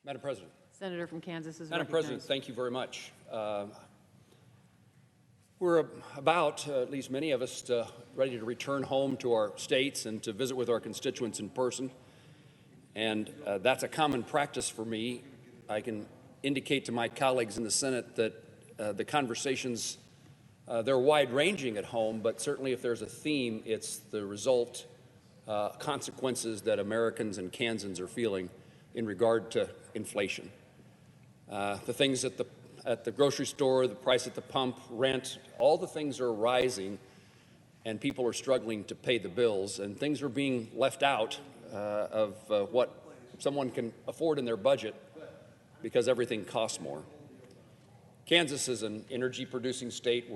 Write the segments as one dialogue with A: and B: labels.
A: Madam President.
B: Senator from Kansas is
A: Madam
B: recognized.
A: President, thank you very much. We're about, at least many of us, ready to return home to our states and to visit with our constituents in person. And that's a common practice for me. I can indicate to my colleagues in the Senate that the conversations, they're wide-ranging at home, but certainly if there's a theme, it's the result, consequences that Americans and Kansans are feeling in regard to inflation. The things at the grocery store, the price at the pump, rent, all the things are rising, and people are struggling to pay the bills, and things are being left out of what someone can afford in their budget because everything costs more. Kansas is an energy-producing state.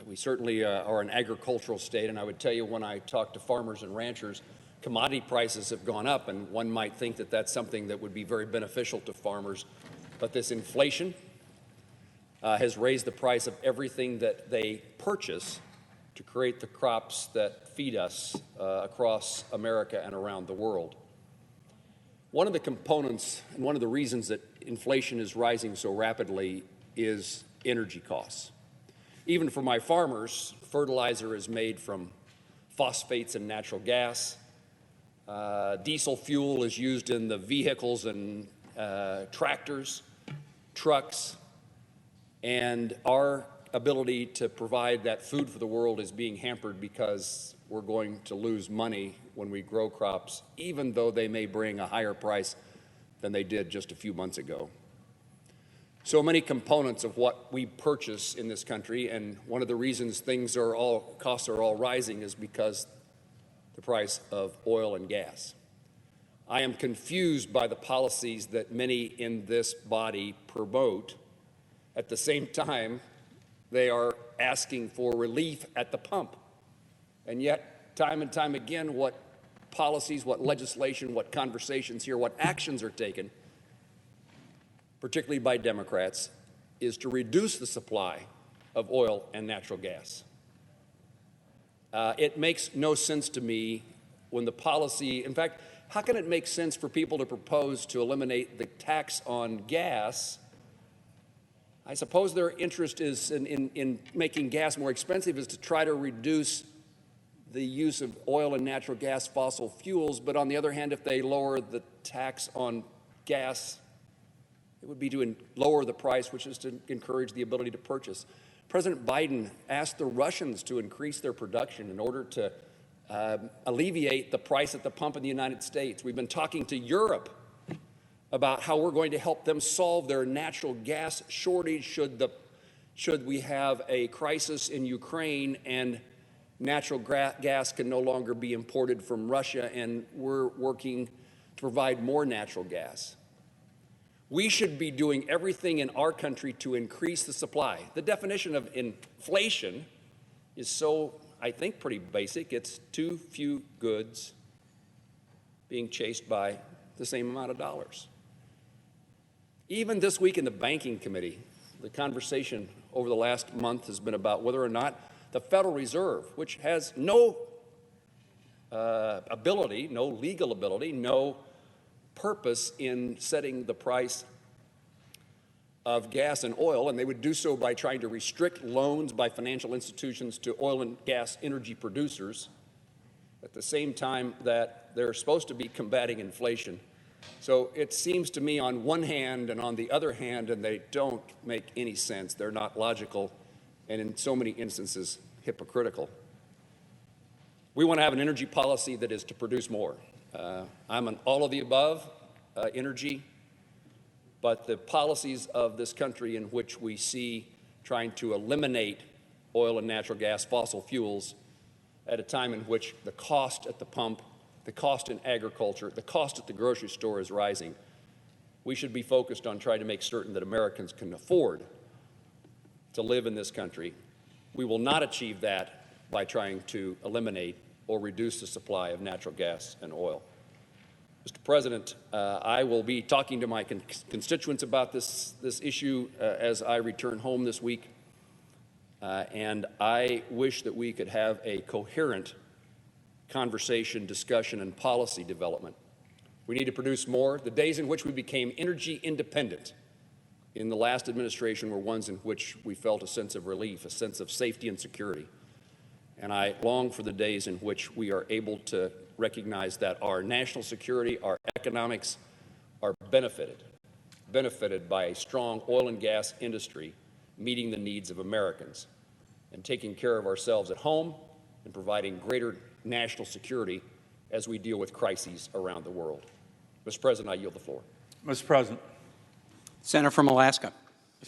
A: We certainly are an agricultural state, and I would tell you when I talk to farmers and ranchers, commodity prices have gone up, and one might think that that's something that would be very beneficial to farmers. But this inflation has raised the price of everything that they purchase to create the crops that feed us across America and around the world. One of the components and one of the reasons that inflation is rising so rapidly is energy costs. Even for my farmers, fertilizer is made from phosphates and natural gas. Diesel fuel is used in the vehicles and tractors, trucks, and our ability to provide that food for the world is being hampered because we're going to lose money when we grow crops, even though they may bring a higher price than they did just a few months ago. So many components of what we purchase in this country, and one of the reasons costs are all rising is because the price of oil and gas. I am confused by the policies that many in this body promote. At the same time, they are asking for relief at the pump. And yet, time and time again, what policies, what legislation, what conversations here, what actions are taken, particularly by Democrats, is to reduce the supply of oil and natural gas. It makes no sense to me when the policy, in fact, how can it make sense for people to propose to eliminate the tax on gas? I suppose their interest is in making gas more expensive is to try to reduce the use of oil and natural gas fossil fuels, but on the other hand, if they lower the tax on gas, it would be to lower the price, which is to encourage the ability to purchase. President Biden asked the Russians to increase their production in order to alleviate the price at the pump in the United States. We've been talking to Europe about how we're going to help them solve their natural gas shortage should we have a crisis in Ukraine and natural gas can no longer be imported from Russia, and we're working to provide more natural gas. We should be doing everything in our country to increase the supply. The definition of inflation is so, I think, pretty basic. It's too few goods being chased by the same amount of dollars. Even this week in the Banking Committee, the conversation over the last month has been about whether or not the Federal Reserve, which has no ability, no legal ability, no purpose in setting the price of gas and oil, and they would do so by trying to restrict loans by financial institutions to oil and gas energy producers at the same time that they're supposed to be combating inflation. So it seems to me on one hand and on the other hand, and they don't make any sense. They're not logical and in so many instances hypocritical. We want to have an energy policy that is to produce more. I'm an all of the above energy, but the policies of this country in which we see trying to eliminate oil and natural gas, fossil fuels, at a time in which the cost at the pump, the cost in agriculture, the cost at the grocery store is rising, we should be focused on trying to make certain that Americans can afford to live in this country. We will not achieve that by trying to eliminate or reduce the supply of natural gas and oil. Mr. President, I will be talking to my constituents about this issue as I return home this week, and I wish that we could have a coherent conversation, discussion, and policy development. We need to produce more. The days in which we became energy independent in the last administration were ones in which we felt a sense of relief, a sense of safety and security. And I long for the days in which we are able to recognize that our national security, our economics are benefited by a strong oil and gas industry meeting the needs of Americans and taking care of ourselves at home and providing greater national security as we deal with crises around the world. Mr. President, I yield the floor.
B: Mr. President.
C: Senator from Alaska.